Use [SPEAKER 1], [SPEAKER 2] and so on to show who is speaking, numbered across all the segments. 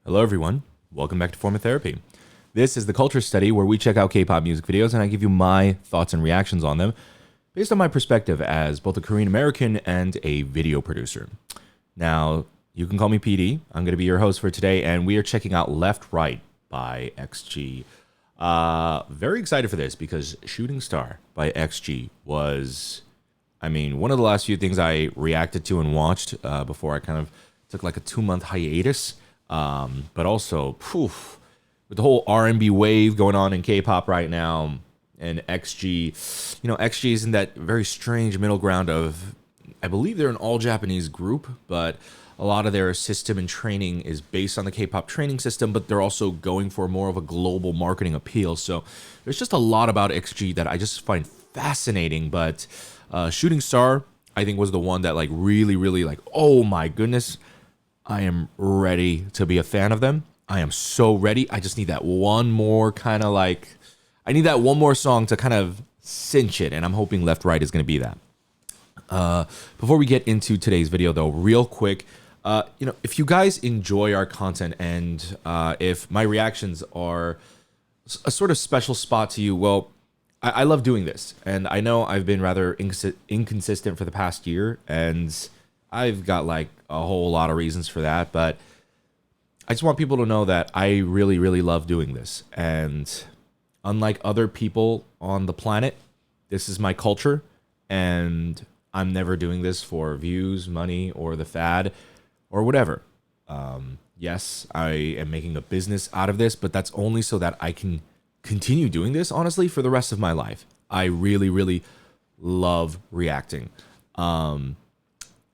[SPEAKER 1] Hello everyone, welcome back to Form of Therapy. This is the Culture study where we check out K-pop music videos and I give you my thoughts and reactions on them based on my perspective as both a Korean American and a video producer. Now, you can call me PD. I'm going to be your host for today and we are checking out Left Right by XG. Very excited for this because Shooting Star by XG was, one of the last few things I reacted to and watched before I kind of took like a 2-month hiatus. But also, with the whole R&B wave going on in K-pop right now, and XG, XG is in that very strange middle ground of, I believe they're an all-Japanese group, but a lot of their system and training is based on the K-pop training system, but they're also going for more of a global marketing appeal. So there's just a lot about XG that I just find fascinating, but Shooting Star, I think, was the one that really, oh my goodness, I am ready to be a fan of them. I am so ready. I just need that one more I need that one more song to kind of cinch it, and I'm hoping Left Right is going to be that. Before we get into today's video, though, real quick, if you guys enjoy our content and if my reactions are a sort of special spot to you, well, I love doing this, and I know I've been rather inconsistent for the past year, and I've got like a whole lot of reasons for that, but I just want people to know that I really, really love doing this. And unlike other people on the planet, this is my culture, and I'm never doing this for views, money, or the fad, or whatever. Yes, I am making a business out of this, but that's only so that I can continue doing this, honestly, for the rest of my life. I really, really love reacting.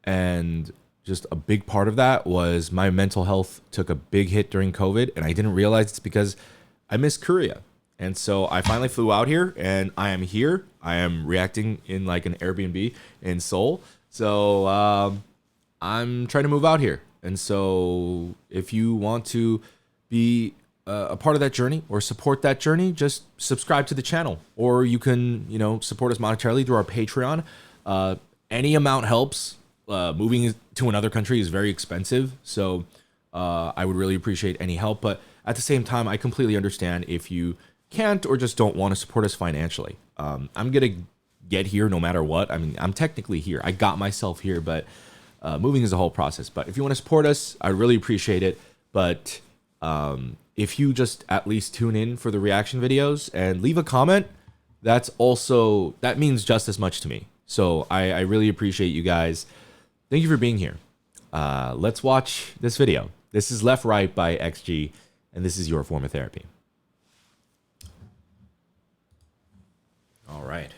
[SPEAKER 1] And just a big part of that was my mental health took a big hit during COVID, and I didn't realize it's because I miss Korea. And so I finally flew out here, and I am here. I am reacting in like an Airbnb in Seoul. So I'm trying to move out here. And so if you want to be a part of that journey or support that journey, just subscribe to the channel. Or you can, support us monetarily through our Patreon. Any amount helps. Moving to another country is very expensive, so I would really appreciate any help. But at the same time, I completely understand if you can't or just don't want to support us financially. I'm gonna get here no matter what. I'm technically here. I got myself here, but moving is a whole process. But if you want to support us, I really appreciate it. But if you just at least tune in for the reaction videos and leave a comment, that means just as much to me. So I really appreciate you guys. Thank you for being here. Let's watch this video. This is Left Right by XG, and this is your form of therapy. All right.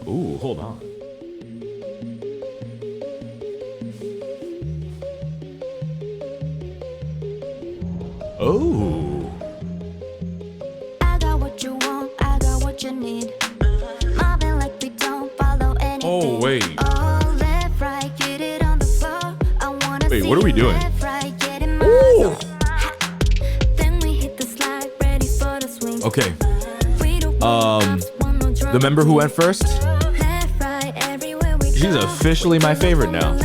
[SPEAKER 1] Ooh, hold on. Oh.
[SPEAKER 2] I got what you want, I got what you need. Mobbing like we don't follow anything.
[SPEAKER 1] Oh, wait.
[SPEAKER 2] Oh, left, right, get it on the floor. I wanna
[SPEAKER 1] wait,
[SPEAKER 2] see
[SPEAKER 1] what are we doing?
[SPEAKER 2] Left, right, get it
[SPEAKER 1] Ooh.
[SPEAKER 2] Then we hit the slide, ready for the swing.
[SPEAKER 1] Okay. The member who went first?
[SPEAKER 2] Left, right, everywhere we
[SPEAKER 1] She's
[SPEAKER 2] go.
[SPEAKER 1] officially my favorite now.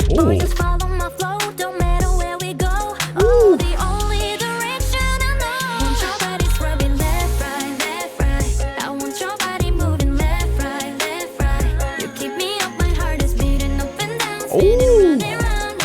[SPEAKER 2] Boy, just follow my flow, don't matter where we go. Oh, the only direction I know. Want your body scrubbing left, right, left, right. I want your body moving left, right, left, right. You keep me up, my heart is beating up and down, spinning round and round.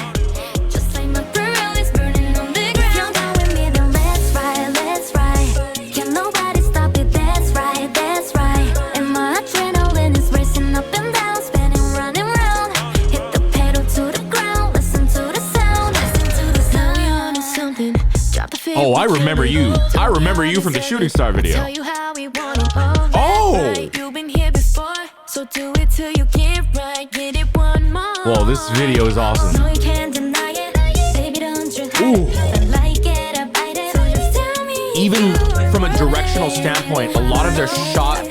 [SPEAKER 2] Just like my grill is burning on the ground. If you're down with me, then let's ride, let's ride. Can nobody stop it? That's right, that's right. And my adrenaline is racing up and down, spinning round and round. Hit the pedal to the ground, listen to the sound, listen to the sound. Now we onto something. Drop the fear.
[SPEAKER 1] Oh, I remember you. I remember you from the Shooting Star video.
[SPEAKER 2] Tell you how we want it.
[SPEAKER 1] Oh.
[SPEAKER 2] Right. You've been here before, so do it till you get right. Get it one more.
[SPEAKER 1] Whoa, this video is awesome.
[SPEAKER 2] No, you can't deny it. Baby, don't you hide it. I like it, I bite it. So just tell me.
[SPEAKER 1] Even from a directional standpoint, a lot of their shot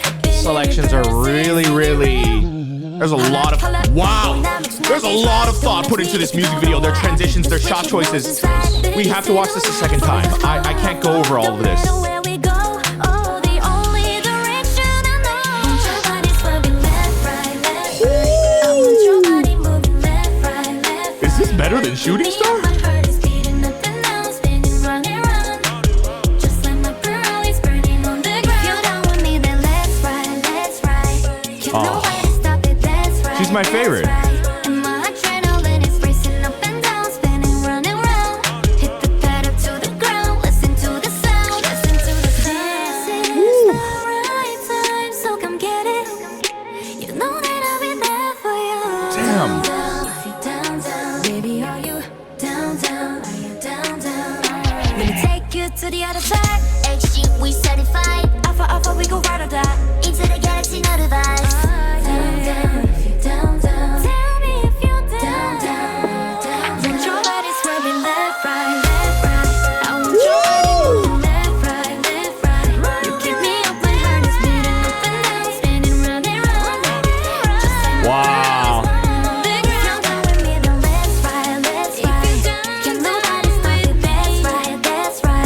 [SPEAKER 1] selections are really, there's a lot of, wow. There's a lot of thought put into this music video. Their transitions, their shot choices. We have to watch this a second time. I can't go over all of this. Is this better than Shooting Star? She's my favorite.
[SPEAKER 2] To the other side, HG, we certified. Alpha, we go right or die. Into the galaxy, no device. Down. Tell me if you're down. Then your body's swerving left, right. I want your body moving left, right. You keep me up when heart is beating up and down, spinning round and round.
[SPEAKER 1] Wow.
[SPEAKER 2] If you're down with me, then let's ride. Can nobody stop it? That's right.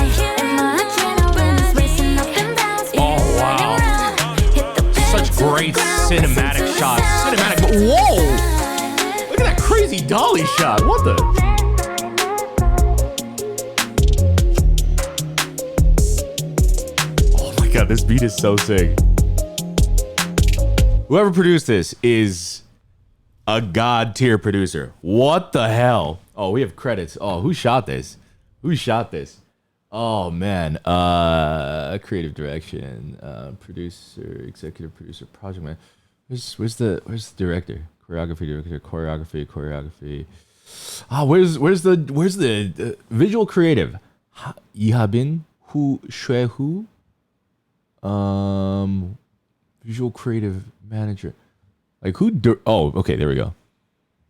[SPEAKER 1] Great cinematic shots. Whoa! Look at that crazy dolly shot. What the? Oh my god, this beat is so sick. Whoever produced this is a god tier producer. What the hell? Oh, we have credits. Oh, who shot this? Oh man, creative direction, producer, executive producer, project man. Where's the director? Choreography. Ah, where's the visual creative? Yihabin Hu Shue Hu. Visual creative manager. Like who? Oh, okay, there we go.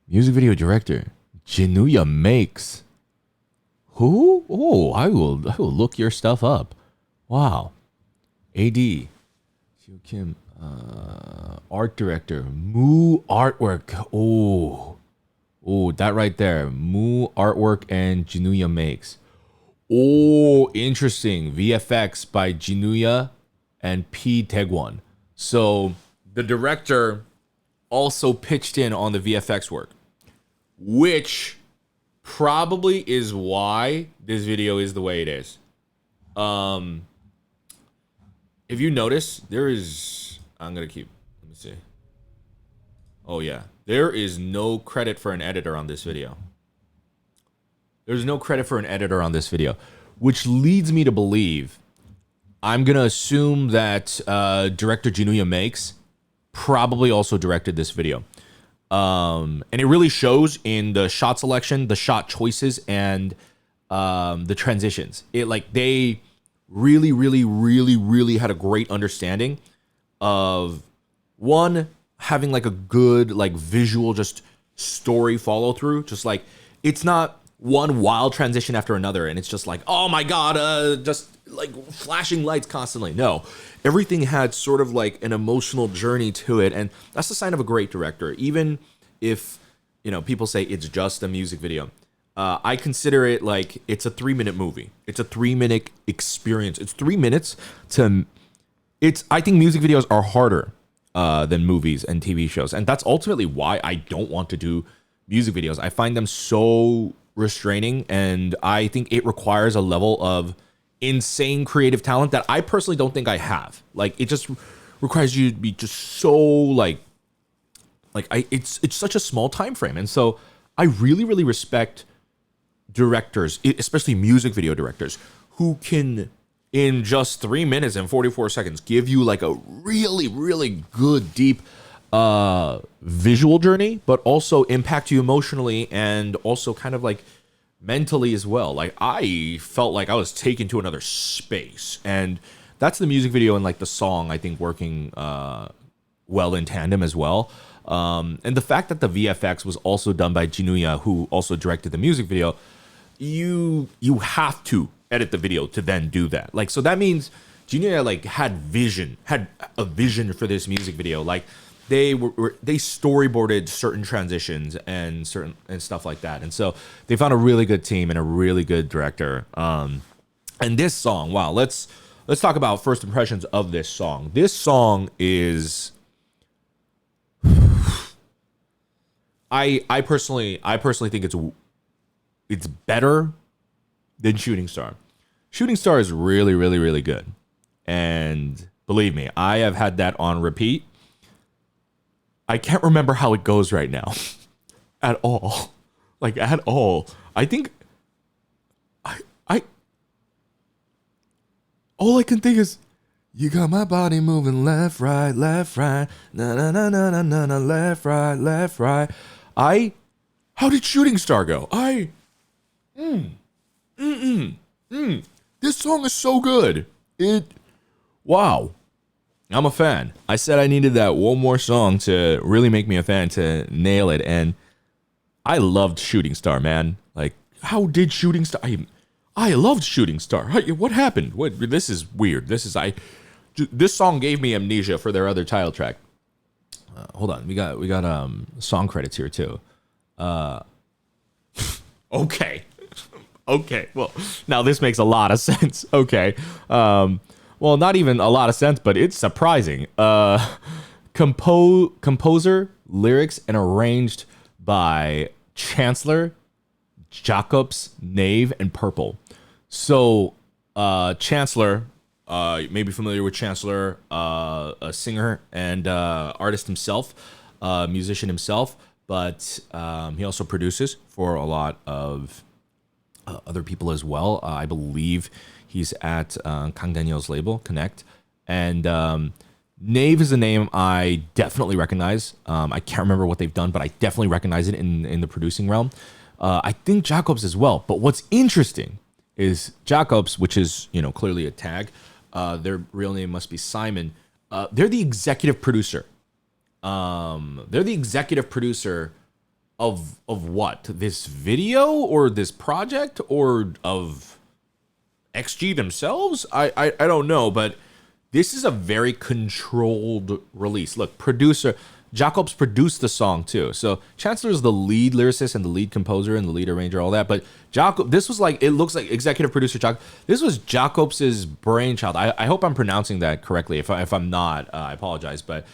[SPEAKER 1] Music video director, Jinuya Makes. Who? Oh, I will look your stuff up. Wow. AD. Xiu Kim. Art director. Moo Artwork. Oh, that right there. Moo Artwork and Jinuya Makes. Oh, interesting. VFX by Jinuya and P. Tegwon. So the director also pitched in on the VFX work, which probably is why this video is the way it is. If you notice, let me see. Oh yeah, there is no credit for an editor on this video. Which leads me to believe, I'm gonna assume that director Jinuya Makes probably also directed this video. And it really shows in the shot selection, the shot choices, and the transitions. They really had a great understanding of, one, having like a good like visual just story follow through. Just like, it's not one wild transition after another and it's just like, oh my god, just like flashing lights constantly. No, everything had sort of like an emotional journey to it, and that's the sign of a great director. Even if, people say it's just a music video, I consider it like it's a 3-minute movie. It's a 3-minute experience. It's 3 minutes to. I think music videos are harder than movies and TV shows, and that's ultimately why I don't want to do music videos. I find them so restraining, and I think it requires a level of insane creative talent that I personally don't think I have. Like, it just requires you to be just so it's such a small time frame. And so I really respect directors, especially music video directors, who can in just 3 minutes and 44 seconds give you like a really good deep visual journey, but also impact you emotionally and also kind of like mentally as well. Like, I felt like I was taken to another space, and that's the music video and like the song, I think, working well in tandem as well. And the fact that the VFX was also done by Jinuya, who also directed the music video, you have to edit the video to then do that. Like, so that means Jinuya like had a vision for this music video. Like, they storyboarded certain transitions and stuff like that, and so they found a really good team and a really good director. And this song, wow, let's talk about first impressions of this song. This song is, I personally think it's better than Shooting Star. Shooting Star is really, really, really good, and believe me, I have had that on repeat. I can't remember how it goes right now at all. Like, at all. I think all I can think is, you got my body moving left, right, na na na na na na na, left, right. How did Shooting Star go? This song is so good. Wow. I'm a fan. I said I needed that one more song to really make me a fan, to nail it, and I loved Shooting Star, man. Like, how did Shooting Star? I loved Shooting Star. What happened? This is weird. This song gave me amnesia for their other title track. Hold on, we got song credits here too. Okay. Well, now this makes a lot of sense. Okay. Well, not even a lot of sense, but it's surprising. Composer, lyrics, and arranged by Chancellor, Jacobs, Nave, and Purple. So, Chancellor, you may be familiar with Chancellor, a singer and artist himself, musician himself, but he also produces for a lot of other people as well. I believe he's at Kang Daniel's label, Connect. And Nave is a name I definitely recognize. I can't remember what they've done, but I definitely recognize it in the producing realm. I think Jacobs as well. But what's interesting is Jacobs, which is, clearly a tag. Their real name must be Simon. They're the executive producer. They're the executive producer of what? This video or this project or of XG themselves? I don't know, but this is a very controlled release. Look, producer Jacobs produced the song too. So Chancellor is the lead lyricist and the lead composer and the lead arranger, all that. But this was like, it looks like executive producer This was Jacobs's brainchild. I hope I'm pronouncing that correctly. If I'm not, I apologize. But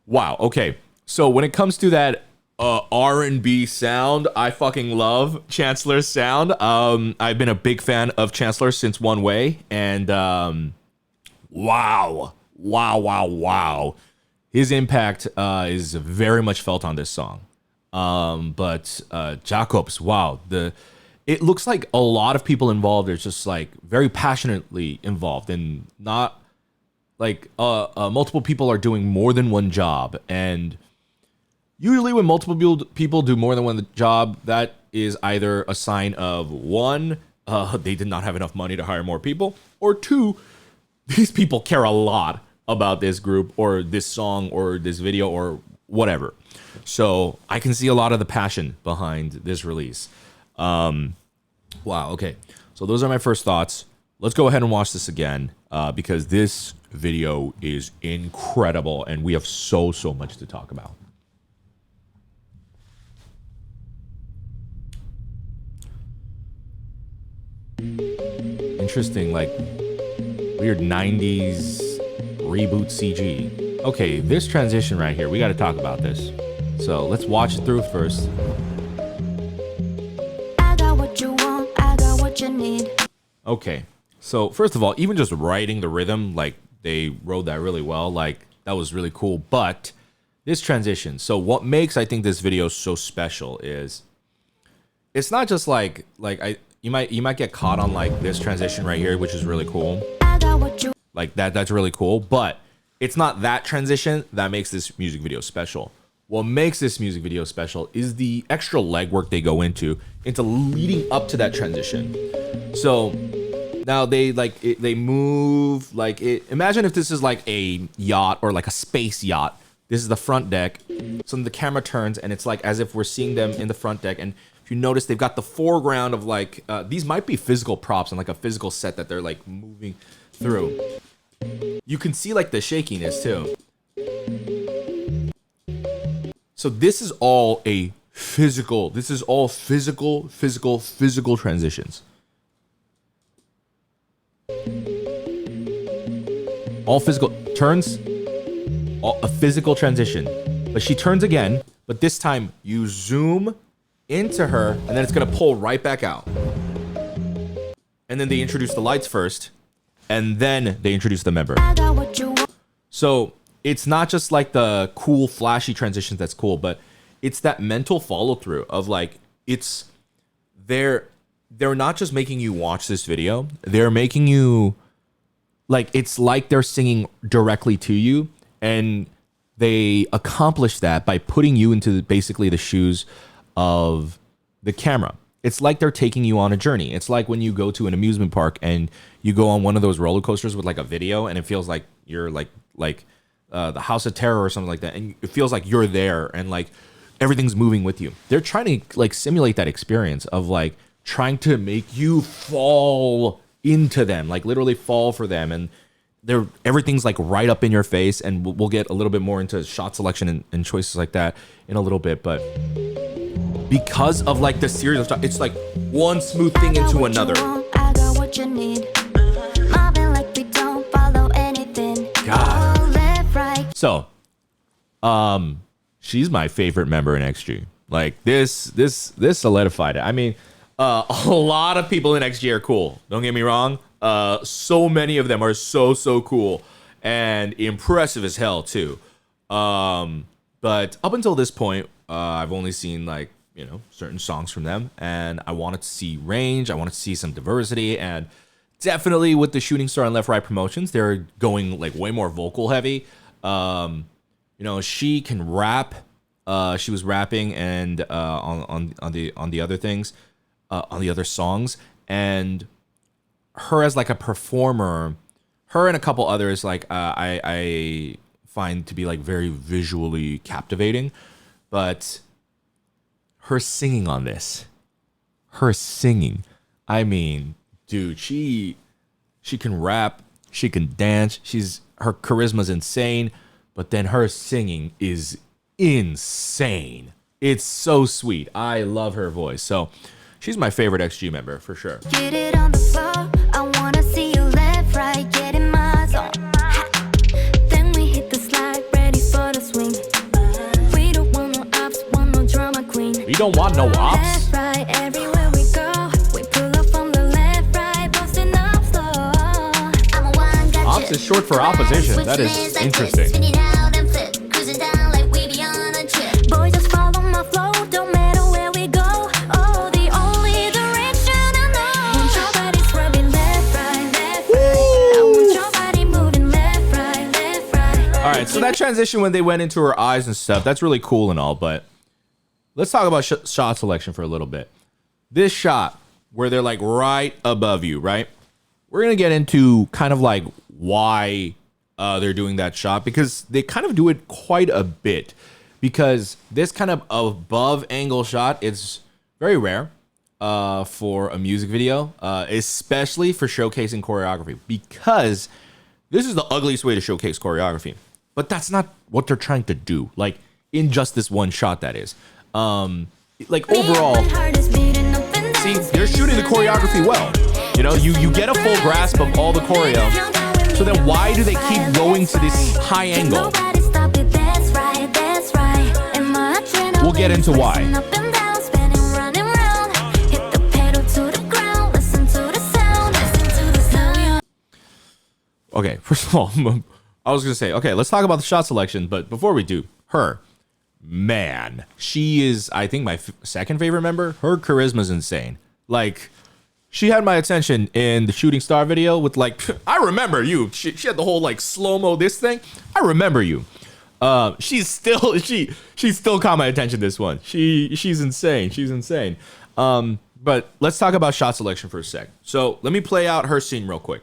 [SPEAKER 1] wow. Okay. So when it comes to that R&B sound, I fucking love Chancellor's sound. I've been a big fan of Chancellor since One Way, and wow. His impact is very much felt on this song. But Jacobs, wow. It looks like a lot of people involved are just like very passionately involved, and not like multiple people are doing more than one job. And usually when multiple people do more than one job, that is either a sign of one, they did not have enough money to hire more people, or two, these people care a lot about this group or this song or this video or whatever. So I can see a lot of the passion behind this release. Wow, okay. So those are my first thoughts. Let's go ahead and watch this again because this video is incredible and we have so much to talk about. Interesting, like weird 90s reboot CG. Okay, this transition right here, we got to talk about this. So let's watch it through first.
[SPEAKER 2] I got what you want, I got what you need.
[SPEAKER 1] Okay, so first of all, even just writing the rhythm, like they wrote that really well, like that was really cool. But this transition, so what makes I think this video so special is it's not just like you might get caught on like this transition right here, which is really cool.
[SPEAKER 2] I got what you
[SPEAKER 1] Like that's really cool, but it's not that transition that makes this music video special. What makes this music video special is the extra legwork they go into leading up to that transition. So now they move like it. Imagine if this is like a yacht or like a space yacht. This is the front deck. So the camera turns and it's like as if we're seeing them in the front deck. And if you notice, they've got the foreground of like these might be physical props and like a physical set that they're like moving through. You can see like the shakiness too. So this is all physical transitions. All physical turns, a physical transition. But she turns again, but this time you zoom into her, and then it's gonna pull right back out. And then they introduce the lights first, and then they introduce the member. So it's not just like the cool, flashy transitions that's cool, but it's that mental follow through of like, they're not just making you watch this video, they're making you like, it's like they're singing directly to you, and they accomplish that by putting you into basically the shoes of the camera. It's like they're taking you on a journey. It's like when you go to an amusement park and you go on one of those roller coasters with like a video, and it feels like you're like the House of Terror or something like that, and it feels like you're there and like everything's moving with you. They're trying to like simulate that experience of like trying to make you fall into them, like literally fall for them, and everything's like right up in your face. And we'll get a little bit more into shot selection and choices like that in a little bit, but because of like the series of shots, it's like one smooth thing into another.
[SPEAKER 2] I got what you need. Mobbing like we don't follow anything.
[SPEAKER 1] God.
[SPEAKER 2] All left, right.
[SPEAKER 1] So, she's my favorite member in XG. Like this solidified it. I mean, a lot of people in XG are cool. Don't get me wrong. So many of them are so cool and impressive as hell too. But up until this point, I've only seen like, you know, certain songs from them, and I wanted to see range. I wanted to see some diversity, and definitely with the Shooting Star and Left Right promotions, they're going like way more vocal heavy. You know, she can rap. She was rapping and on the other things, on the other songs, and her as like a performer, her and a couple others like I find to be like very visually captivating, but her singing on this, I mean, dude, she can rap, she can dance, her charisma's insane, but then her singing is insane. It's so sweet. I love her voice. So she's my favorite XG member for sure.
[SPEAKER 2] Get it on the floor. I wanna see you left, right, get in my zone. Then we hit the slide, ready for the swing. We don't want no ops, want no drama queen.
[SPEAKER 1] You don't want no ops?
[SPEAKER 2] Left, right, everywhere we go. We pull up from the left, right, busting up slow. I'm a one, got
[SPEAKER 1] Ops is short for opposition. That is interesting.
[SPEAKER 2] Boy, just follow my flow, don't matter where we go. Oh, the only direction I know. Want your body swerving left, right, left, right. I want your body moving left, right, left, right.
[SPEAKER 1] All right, so that transition when they went into her eyes and stuff, that's really cool and all, but let's talk about shot selection for a little bit. This shot where they're like right above you, right? We're going to get into kind of like why they're doing that shot, because they kind of do it quite a bit. Because this kind of above angle shot is very rare for a music video, especially for showcasing choreography, because this is the ugliest way to showcase choreography. But that's not what they're trying to do. Like in just this one shot, that is. Like overall, see, they're shooting the choreography well. You know, you get a full grasp of all the choreo. So then why do they keep going to this high angle? We'll get into why. Okay, first of all, I was gonna say, okay, let's talk about the shot selection, but before we do, man, she is, I think, my second favorite member. Her charisma's insane. Like, she had my attention in the Shooting Star video with like, I remember you. She had the whole like slow-mo this thing. I remember you. She's still caught my attention this one. She's insane. She's insane. But let's talk about shot selection for a sec. So let me play out her scene real quick.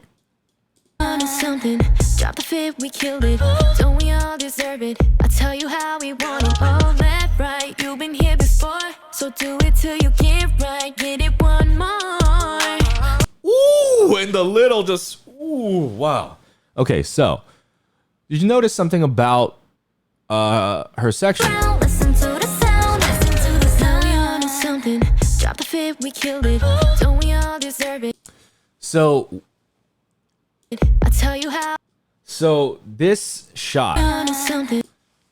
[SPEAKER 2] Something. Drop the fit, we killed it. Don't we all deserve it? I tell you how we want it. Oh, left, right, you've been here before. So do it till you get right. Get it one more.
[SPEAKER 1] Ooh, and the little just, ooh, wow. Okay, so did you notice something about her section?
[SPEAKER 2] Listen to Drop the fit, we killed it. Don't we all deserve it?
[SPEAKER 1] So
[SPEAKER 2] I tell you how.
[SPEAKER 1] So this shot,
[SPEAKER 2] Something.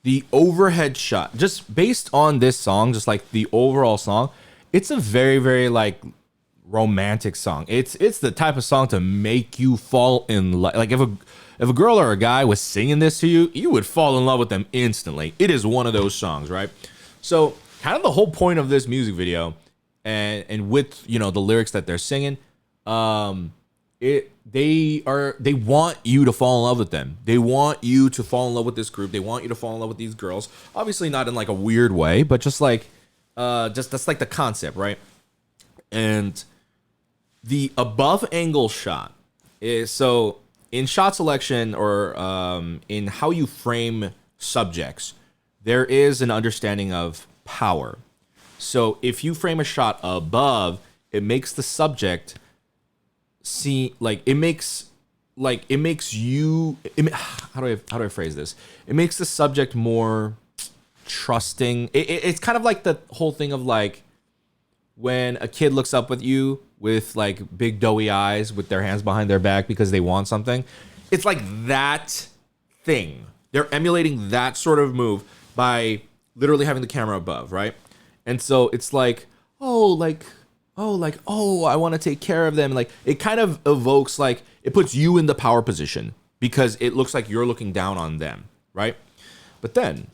[SPEAKER 1] the overhead shot, just based on this song, just like the overall song, it's a very, very like romantic song. It's the type of song to make you fall in love. Like if a girl or a guy was singing this to you, you would fall in love with them instantly. It is one of those songs, right? So kind of the whole point of this music video, and with the lyrics that they're singing, they want you to fall in love with them. They want you to fall in love with this group. They want you to fall in love with these girls. Obviously not in like a weird way, but just like that's like the concept, right? And the above angle shot is so in shot selection or in how you frame subjects, there is an understanding of power. So if you frame a shot above, it makes the subject see like it makes you how do I phrase this? It makes the subject more trusting. It's kind of like the whole thing of like when a kid looks up with you with like big doughy eyes with their hands behind their back because they want something. It's like that thing. They're emulating that sort of move by literally having the camera above, right? And so it's like, oh, I want to take care of them. Like it kind of evokes, like it puts you in the power position because it looks like you're looking down on them, right? But then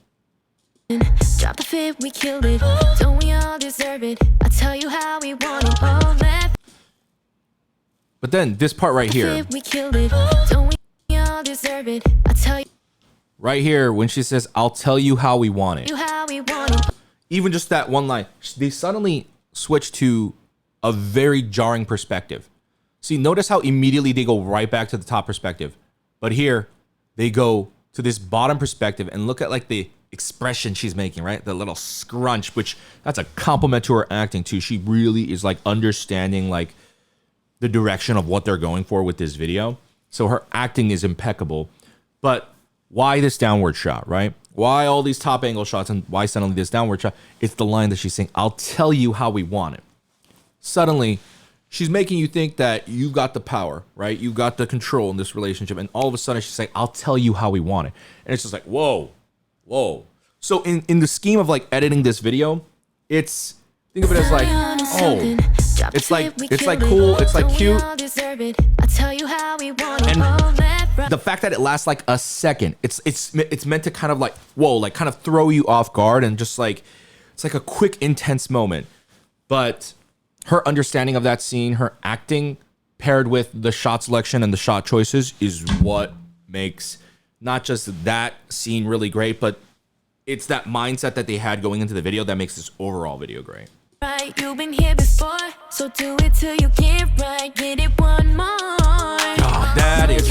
[SPEAKER 2] Drop the fit, we killed it. Don't we all deserve it? I tell you how we want it. All left.
[SPEAKER 1] But then this part right here,
[SPEAKER 2] We killed it. Don't we all deserve it? I tell you
[SPEAKER 1] right here, when she says, "I'll tell you how we want it,"
[SPEAKER 2] how we want it.
[SPEAKER 1] even just that one line, they suddenly switch to a very jarring perspective. See, notice how immediately they go right back to the top perspective. But here, they go to this bottom perspective and look at like the expression she's making, right? The little scrunch, which that's a compliment to her acting too. She really is like understanding like the direction of what they're going for with this video. So her acting is impeccable. But why this downward shot, right? Why all these top angle shots and why suddenly this downward shot? It's the line that she's saying, "I'll tell you how we want it." Suddenly, she's making you think that you've got the power, right? You've got the control in this relationship. And all of a sudden she's saying, "I'll tell you how we want it." And it's just like, whoa. So in the scheme of like editing this video, it's, think of it as like, oh, it's like cool, it's like cute. And the fact that it lasts like a second, it's meant to kind of like, whoa, like kind of throw you off guard and just like, it's like a quick, intense moment. But her understanding of that scene, her acting paired with the shot selection and the shot choices is what makes not just that scene really great, but it's that mindset that they had going into the video that makes this overall video great.
[SPEAKER 2] Right, you've been here before, so do it till you get right. Get it one more.
[SPEAKER 1] God, that is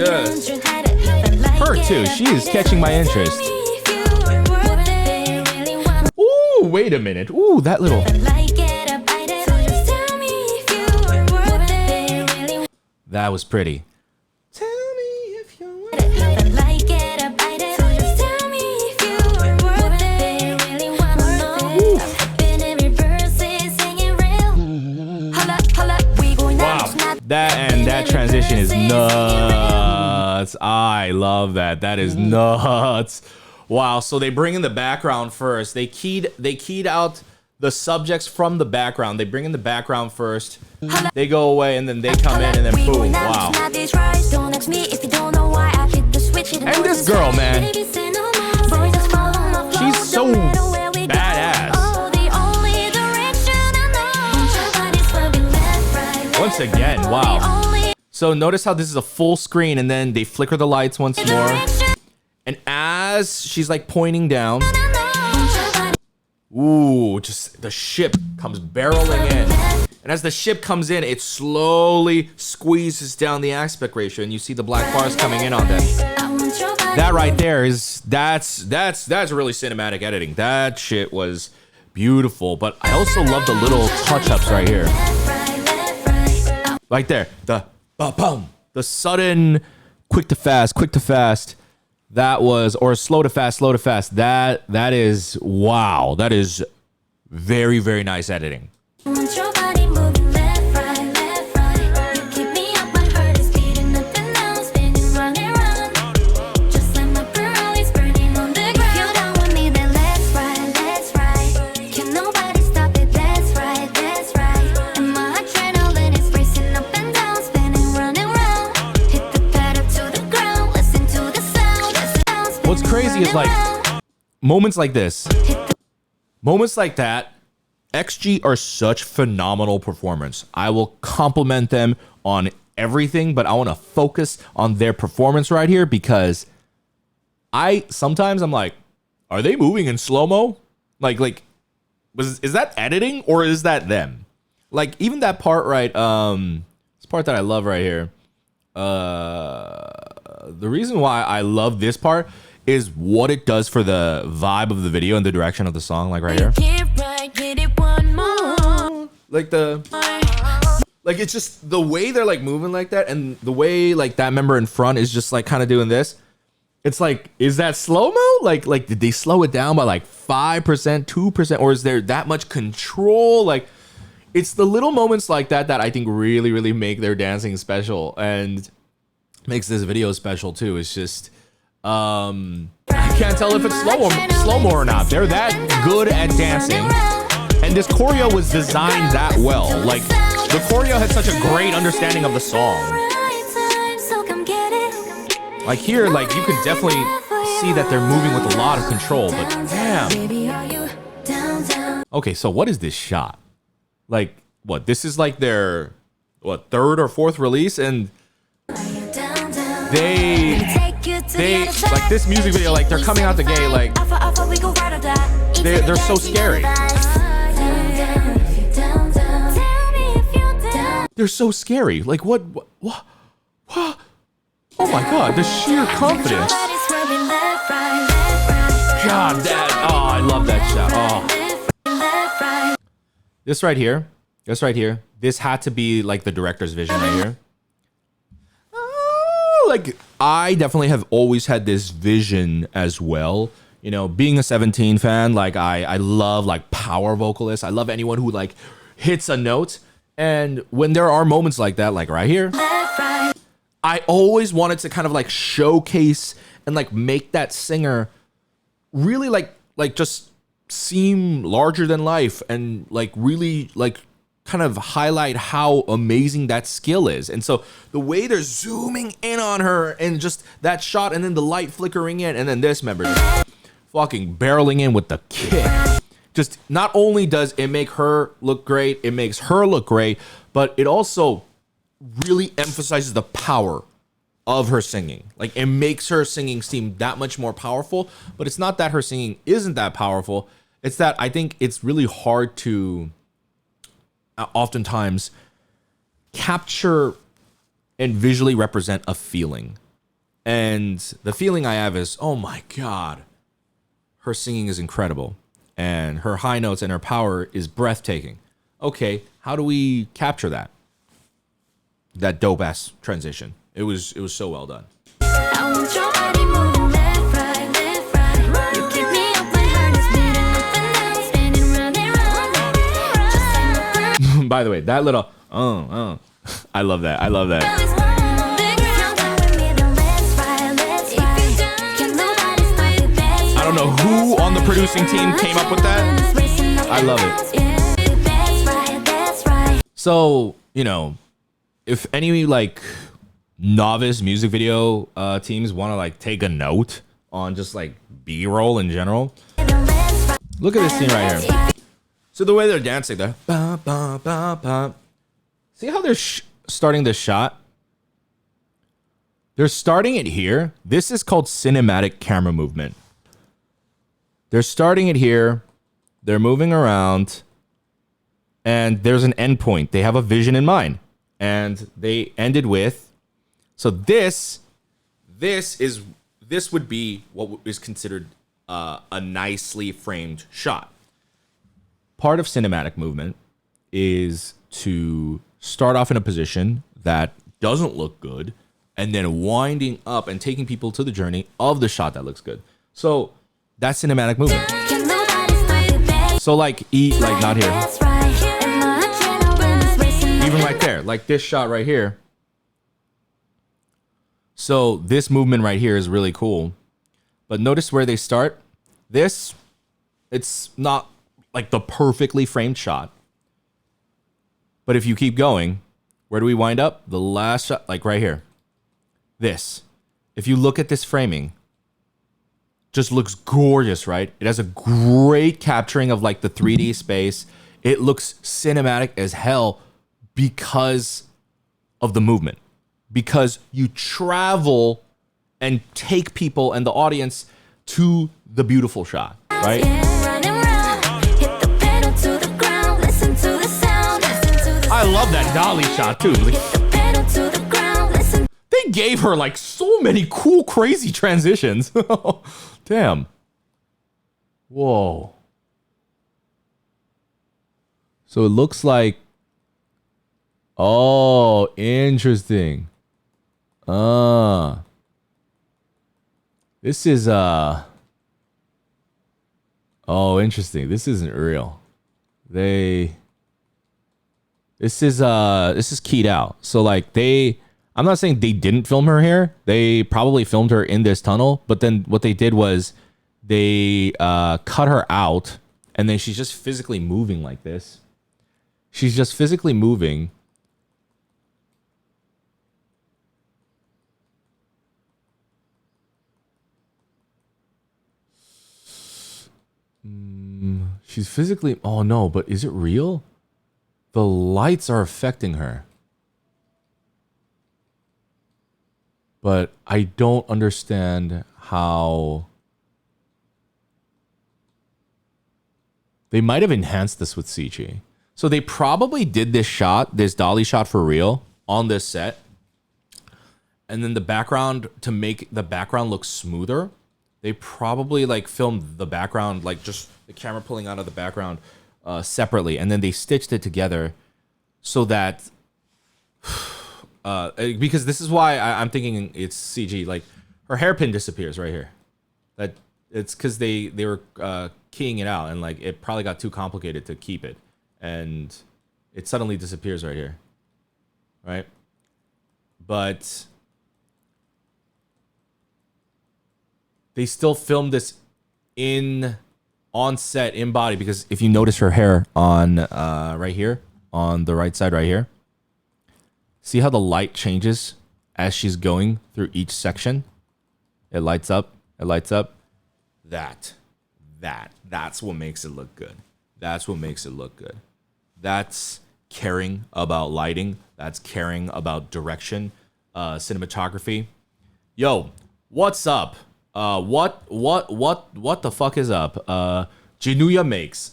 [SPEAKER 1] just her too. She is catching my interest. Ooh, wait a minute. Ooh, that little. That was pretty. Tell me if you're worth it. Wow, that transition is nuts. I love that. That is nuts. Wow. So they bring in the background first. They keyed out the subjects from the background. They bring in the background first. They go away and then they come in and then boom. Wow. And this girl, man, she's so badass. Once again, wow. So notice how this is a full screen and then they flicker the lights once more. And as she's like pointing down, ooh, just the ship comes barreling in. And as the ship comes in, it slowly squeezes down the aspect ratio and you see the black bars coming in on them. That right there that's really cinematic editing. That shit was beautiful. But I also love the little touch-ups right here. Right there, the ba-boom, the sudden quick to fast. That was, or slow to fast. That is, wow. That is Very, very nice editing.
[SPEAKER 2] I want your body moving left, right, left, right. You keep me up, my heart is beating up and down, spinning round and round. Just like my Ferrari's burning on the ground. If you down with me, then let's ride, let's ride. Can nobody stop it? That's right, that's right. And my adrenaline is racing up and down, spinning round and round. Hit the pedal to the ground, listen to the sound.
[SPEAKER 1] What's crazy is like moments like this, moments like that. XG are such phenomenal performance. I will compliment them on everything, but I want to focus on their performance right here because sometimes I'm like, are they moving in slow-mo? Is that editing or is that them? Like even that part, right? This part that I love right here. The reason why I love this part is what it does for the vibe of the video and the direction of the song, like right here. Like it's just the way they're like moving like that, and the way like that member in front is just like kind of doing this. It's like, is that slow-mo? Like did they slow it down by like 5%, 2%, or is there that much control? Like it's the little moments like that that I think really, really make their dancing special and makes this video special too. It's just I can't tell if it's slow-mo or not. They're that good at dancing. And this choreo was designed that well. Like, the choreo had such a great understanding of the song. Like here, like you can definitely see that they're moving with a lot of control, but damn. Okay, so what is this shot? Like, what? This is like their, what, third or fourth release? And they like this music video, like they're coming out the gate, like they're so scary. They're so scary. Like what? Oh my god, the sheer confidence. God, I love that shot. Oh. This right here. This had to be like the director's vision right here. Like I definitely have always had this vision as well. You know, being a 17 fan, like I love like power vocalists. I love anyone who like hits a note. And when there are moments like that, like right here, I always wanted to kind of like showcase and like make that singer really like just seem larger than life and like really like kind of highlight how amazing that skill is. And so the way they're zooming in on her and just that shot and then the light flickering in and then this member just fucking barreling in with the kick. Just not only does it make her look great, it makes her look great, but it also really emphasizes the power of her singing. Like it makes her singing seem that much more powerful, but it's not that her singing isn't that powerful. It's that I think it's really hard to oftentimes capture and visually represent a feeling. And the feeling I have is, oh my God, her singing is incredible. And her high notes and her power is breathtaking. Okay, how do we capture that? That dope ass transition. It was so well done. By the way, that little I love that. I love that. I don't know who on the producing team came up with that. I love it. So, you know, if any like novice music video teams want to like take a note on just like B-roll in general, look at this scene right here. So the way they're dancing, the ba, ba, ba, ba. See how they're starting this shot? They're starting it here. This is called cinematic camera movement. They're starting it here. They're moving around. And there's an endpoint. They have a vision in mind. And they ended with, so this would be what is considered a nicely framed shot. Part of cinematic movement is to start off in a position that doesn't look good and then winding up and taking people to the journey of the shot that looks good. So that's cinematic movement. So like like not here.
[SPEAKER 2] That's right. And my adrenaline is racing.
[SPEAKER 1] Even right there, like this shot right here. So this movement right here is really cool. But notice where they start. This, it's not like the perfectly framed shot. But if you keep going, where do we wind up? The last shot, like right here. This. If you look at this framing, just looks gorgeous, right? It has a great capturing of like the 3D space. It looks cinematic as hell because of the movement. Because you travel and take people and the audience to the beautiful shot, right?
[SPEAKER 2] Yeah, running round. Hit the pedal to the ground. Listen to the sound. Listen to the
[SPEAKER 1] I love that dolly shot too. Like,
[SPEAKER 2] Hit the pedal to the ground. Listen.
[SPEAKER 1] they gave her like so many cool, crazy transitions. Damn. Whoa. So it looks like. Oh, interesting. This is oh, interesting. This isn't real. This is keyed out. So like I'm not saying they didn't film her here. They probably filmed her in this tunnel, but then what they did was they cut her out and then she's just physically moving like this. She's just physically moving. She's physically. Oh no, but is it real? The lights are affecting her. But I don't understand how. They might have enhanced this with CG. So they probably did this shot, this dolly shot for real on this set. And then the background, to make the background look smoother, they probably like filmed the background, like just the camera pulling out of the background separately. And then they stitched it together so that, because this is why I'm thinking it's CG. Like her hairpin disappears right here. That it's because they were keying it out and like it probably got too complicated to keep it. And it suddenly disappears right here. Right? But they still filmed this on set, in body, because if you notice her hair on right here, on the right side right here, see how the light changes as she's going through each section? It lights up, it lights up. That's what makes it look good. That's what makes it look good. That's caring about lighting. That's caring about direction, cinematography. Yo, what's up? What the fuck is up? Jinuya Makes.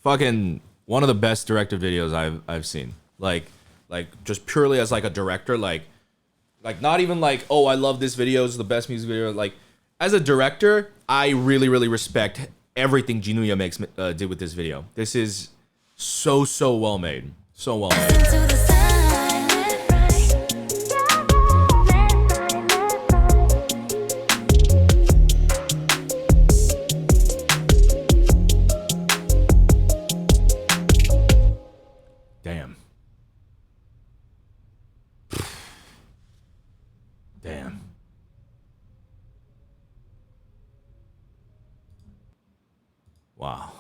[SPEAKER 1] Fucking one of the best director videos I've seen. Like just purely as like a director, like not even like, oh, I love this video, it's the best music video. Like as a director, I really, really respect everything Jinuya Makes did with this video. This is so well made. So well made.
[SPEAKER 2] To the side, left, right.
[SPEAKER 1] Damn. Damn. Wow.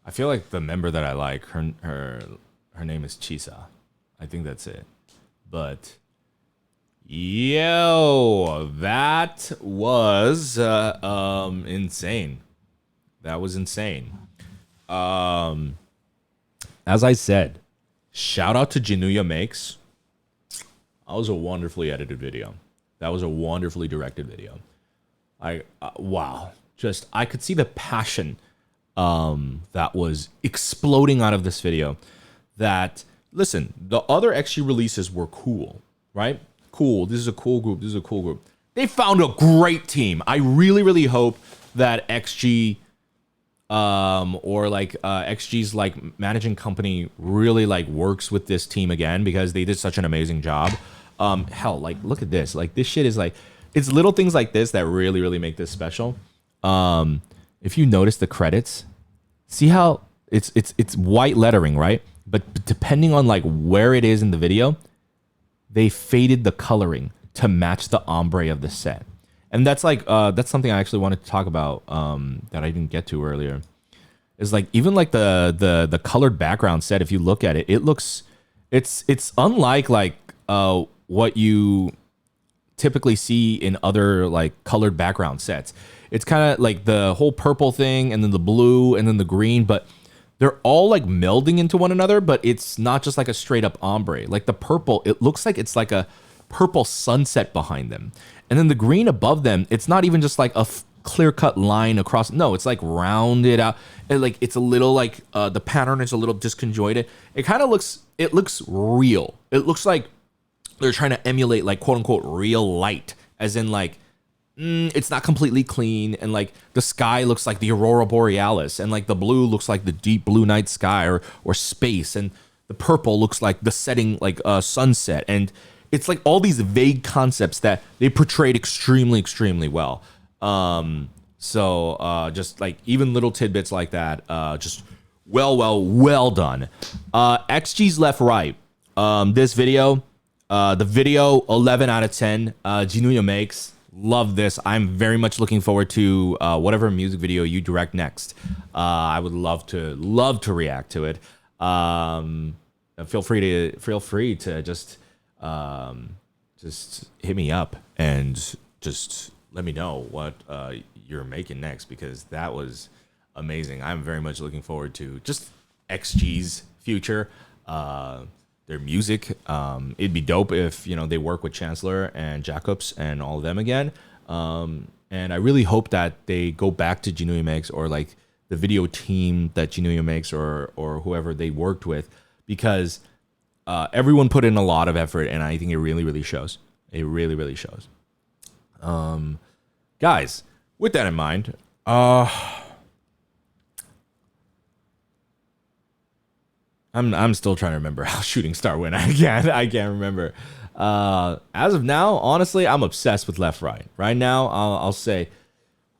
[SPEAKER 1] I feel like the member that I like, her name is Chisa. I think that's it. But yo, that was insane. That was insane. As I said, shout out to Jinuya Makes. That was a wonderfully edited video. That was a wonderfully directed video. Wow. Just, I could see the passion that was exploding out of this video. That, listen, the other XG releases were cool, right? Cool. This is a cool group. This is a cool group. They found a great team. I really, really hope that XG or like XG's like managing company really like works with this team again, because they did such an amazing job. Hell, like look at this. Like this shit is like, it's little things like this that really, really make this special. If you notice the credits, See how it's white lettering, right? But depending on like where it is in the video, they faded the coloring to match the ombre of the set. And that's like that's something I actually wanted to talk about that I didn't get to earlier. Is like even like the colored background set, if you look at it, it looks it's unlike like what you typically see in other like colored background sets. It's kind of like the whole purple thing and then the blue and then the green, but they're all like melding into one another, but it's not just like a straight up ombre. Like the purple, it looks like it's like a purple sunset behind them. And then the green above them, it's not even just like a clear cut line across. No, it's like rounded out. And like it's a little like the pattern is a little disconjointed. It kind of looks, it looks real. It looks like they're trying to emulate like quote unquote real light, as in like it's not completely clean, and like the sky looks like the aurora borealis, and like the blue looks like the deep blue night sky or space, and the purple looks like the setting like sunset, and it's like all these vague concepts that they portrayed extremely well. So just like even little tidbits like that, just well done. XG's left right. This video, the video 11 out of 10. Jinuya makes. Love this. I'm very much looking forward to whatever music video you direct next. I would love to react to it. Feel free to just hit me up and just let me know what you're making next, because that was amazing. I'm very much looking forward to just XG's future. Their music. It'd be dope if, you know, they work with Chancellor and Jacobs and all of them again. And I really hope that they go back to Jinuya Makes, or like the video team that Jinuya Makes, or whoever they worked with, because everyone put in a lot of effort, and I think it really shows. It really shows. Guys, with that in mind, I'm still trying to remember how Shooting Star went. I can't remember. As of now, honestly, I'm obsessed with Left Right. Right now, I'll say,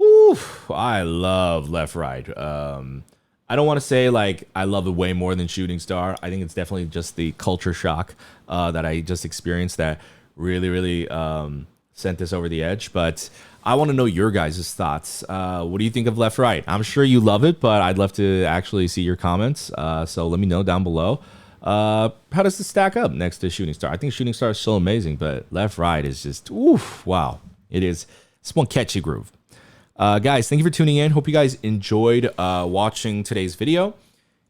[SPEAKER 1] I love Left Right. I don't want to say like I love it way more than Shooting Star. I think it's definitely just the culture shock that I just experienced that really sent this over the edge. But I want to know your guys' thoughts. What do you think of Left Right? I'm sure you love it, but I'd love to actually see your comments. So let me know down below. How does this stack up next to Shooting Star? I think Shooting Star is so amazing, but Left Right is just, wow. It is. It's one catchy groove. Guys, thank you for tuning in. Hope you guys enjoyed watching today's video.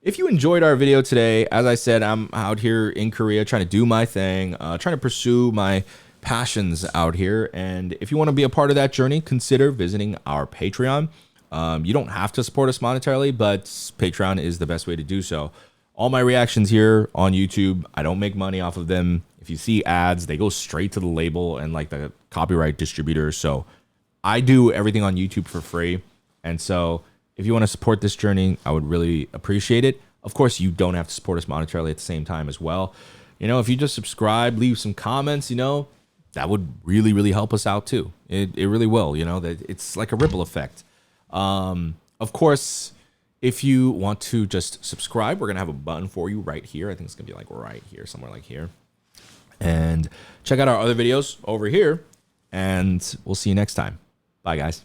[SPEAKER 1] If you enjoyed our video today, as I said, I'm out here in Korea trying to do my thing, trying to pursue my passions out here. And if you want to be a part of that journey, consider visiting our Patreon. You don't have to support us monetarily, but Patreon is the best way to do so. All my reactions here on YouTube, I don't make money off of them. If you see ads, they go straight to the label and like the copyright distributor. So I do everything on YouTube for free. And so if you want to support this journey, I would really appreciate it. Of course, you don't have to support us monetarily at the same time as well. You know, if you just subscribe, leave some comments, you know, that would really help us out too. It really will, you know, that it's like a ripple effect. Of course, if you want to just subscribe, we're going to have a button for you right here. I think it's going to be like right here, somewhere like here. And check out our other videos over here, and we'll see you next time. Bye, guys.